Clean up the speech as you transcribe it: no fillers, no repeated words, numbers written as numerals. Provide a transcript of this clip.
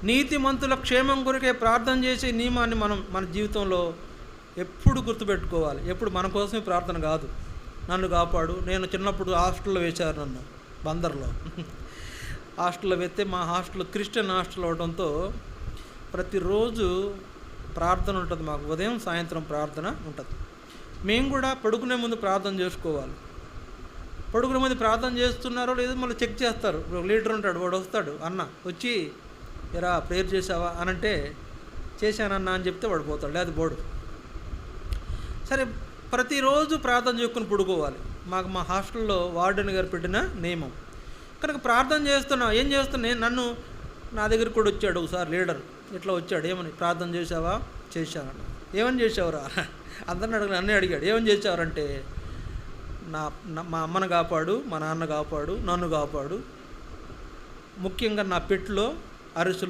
నీతిమంతుల క్షేమం కొరకే ప్రార్థన చేసే నియమాన్ని మనం మన జీవితంలో ఎప్పుడు గుర్తుపెట్టుకోవాలి. ఎప్పుడు మన కోసమే ప్రార్థన కాదు. నన్ను కాపాడు. నేను చిన్నప్పుడు హాస్టల్లో వేశారు నన్ను, బందర్లో. హాస్టల్లో వేస్తే మా హాస్టల్ క్రిస్టియన్ హాస్టల్ అవడంతో ప్రతిరోజు ప్రార్థన ఉంటుంది మాకు. ఉదయం సాయంత్రం ప్రార్థన ఉంటుంది. మేము కూడా పడుకునే ముందు ప్రార్థన చేసుకోవాలి. పడుకునే ముందు ప్రార్థన చేస్తున్నారో లేదో మళ్ళీ చెక్ చేస్తారు. ఒక లీడర్ ఉంటాడు, వాడు వస్తాడు, అన్న వచ్చి ఎరా ప్రేయర్ చేసావా అని అంటే చేశానన్నా అని చెప్తే వాడు పోతాడు, లేదు పోడు. సరే, ప్రతిరోజు ప్రార్థన చేసుకుని పడుకోవాలి. మాకు మా హాస్టల్లో వార్డెన్ గారు పెట్టిన నియమం కనుక ప్రార్థన చేస్తున్నాం. ఏం చేస్తున్నా, నన్ను నా దగ్గరికి కూడా వచ్చాడు ఒకసారి లీడర్, ఇట్లా వచ్చాడు. ఏమని ప్రార్థన చేసావా? చేశానన్న. ఏమని చేసావురా? అందరిని అన్నీ అడిగాడు. ఏమని చేసావారంటే, మా అమ్మను కాపాడు, మా నాన్న కాపాడు, నన్ను కాపాడు, ముఖ్యంగా నా పెట్టులో అరిసెలు